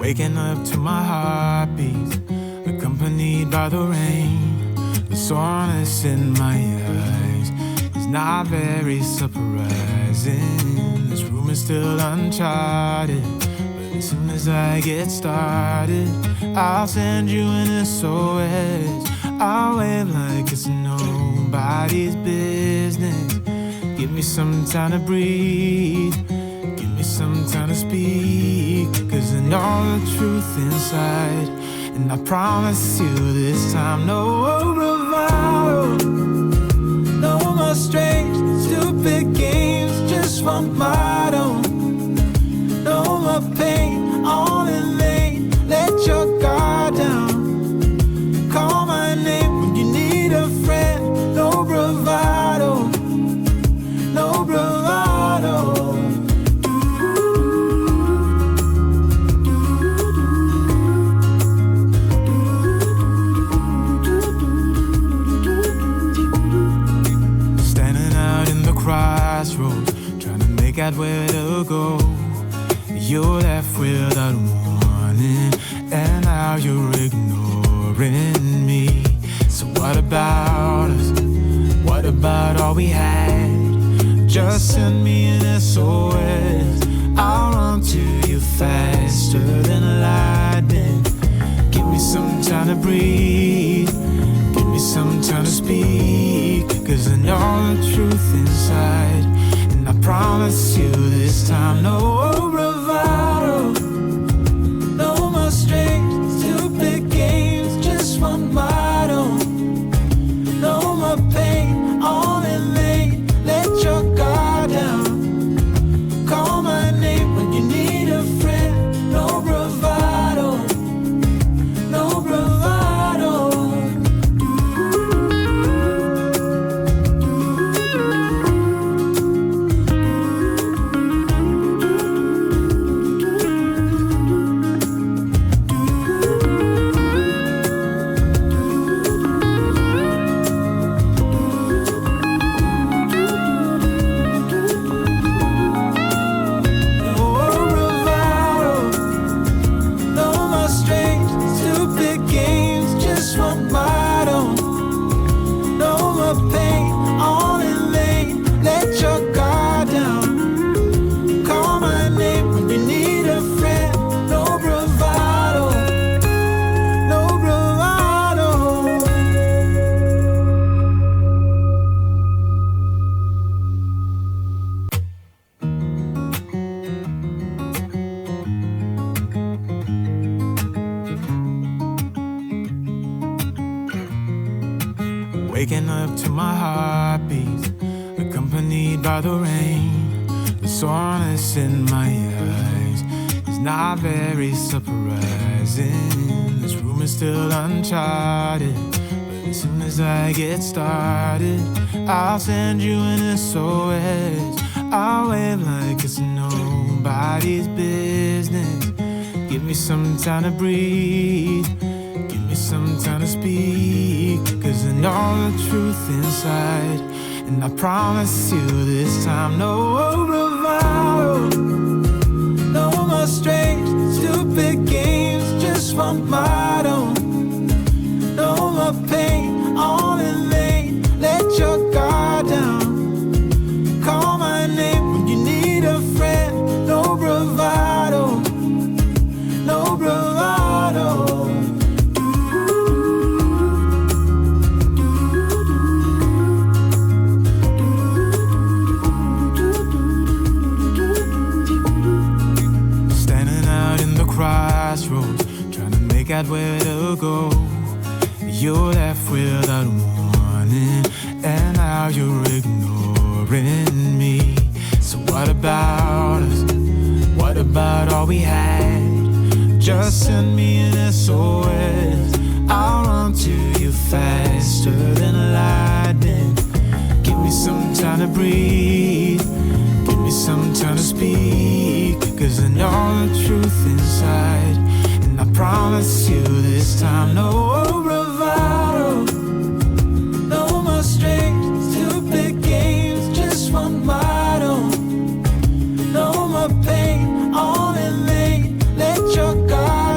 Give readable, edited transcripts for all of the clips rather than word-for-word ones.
Waking up to my heartbeats, accompanied by the rain. The soreness in my eyes is not very surprising. This room is still uncharted, but as soon as I get started, I'll send you an SOS. I'll wave like it's nobody's business. Give me some time to breathe, give me some time to speak, 'cause I know the truth inside. And I promise you this time, no bravado, no more strange, stupid games, just one motto. No more pain, all in vain, let your guard down. Call my name when you need a friend, no bravado, no bravado. Crossroads, trying to make out where to go. You're left without warning, and now you're ignoring me. So what about us? What about all we had? Just send me an SOS. I'll run to you faster than lightning. Give me some time to breathe, give me some time to speak, 'cause I know the truth inside. And I promise you this time, no bravado, no more strange, stupid games, just one motto. No more pain, all in vain, let your guard down. Call my name when you need a friend, no bravado, no bravado. Waking up to my heartbeats, accompanied by the rain. The soreness in my eyes is not very surprising. This room is still uncharted, but as soon as I get started, I'll send you an SOS. I'll wave like it's nobody's business. Give me some time to breathe, give me some time to speak, 'cause I know the truth inside. And I promise you this time, no bravado, no more strange, stupid games, just one motto. No more pain, all in vain, let your guard down. Call my name when you need a friend, no bravado, no bravado. Crossroads, trying to make out where to go. You're left without warning, and now you're ignoring me. So what about us? What about all we had? Just send me an SOS. I'll run to you faster than lightning. Give me some time to breathe, give me some time to speak, 'cause I know the truth inside. And I promise you this time, no bravado, no more strange, stupid games, just one motto. No more pain, all in vain, let your guard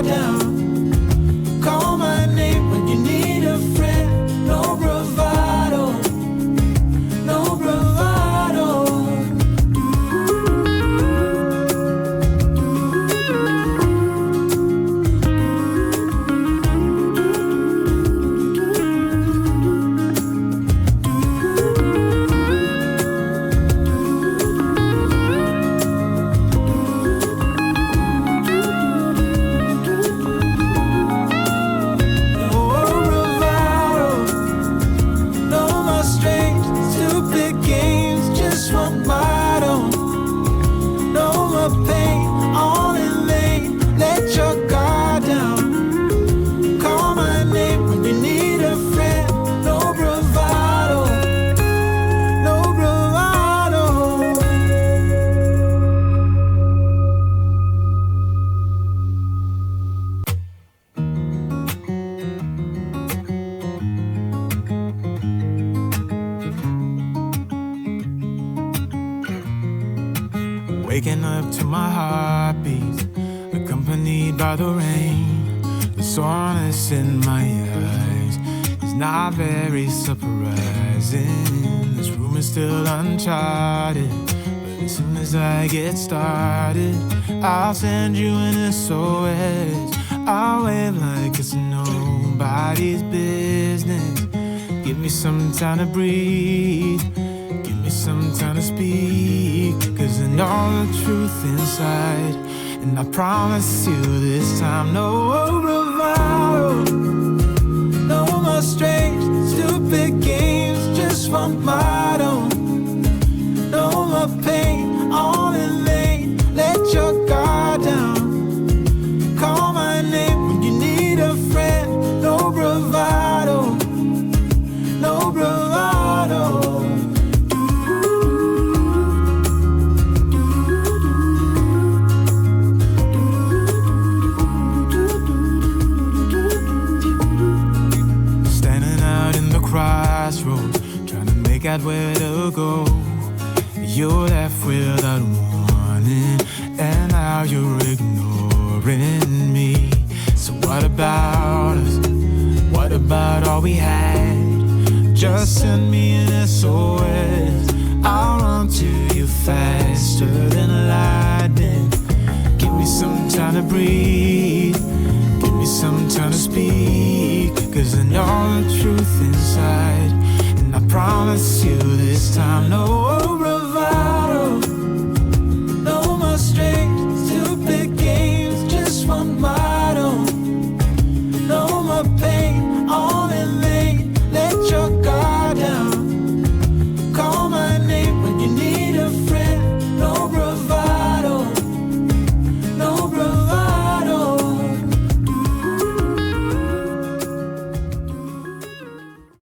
Waking up to my heartbeats, accompanied by the rain. The soreness in my eyes is not very surprising. This room is still uncharted, but as soon as I get started, I'll send you an SOS. I'll wave like it's nobody's business. Give me some time to breathe, give me some time to speak, 'cause I know the truth inside. And I promise you this time, no bravado, no more strange, stupid games, just one motto. No more pain, all in vain, let your guard down. Call my name when you need a friend, no bravado, no bravado. Crossroads, trying to make out where to go. You're left without warning, and now you're ignoring me. So what about us? What about all we had? Just send me an SOS. I'll run to you faster than lightning. Give me some time to breathe, give me some time to speak, 'cause I know the truth inside. And I promise you this time, no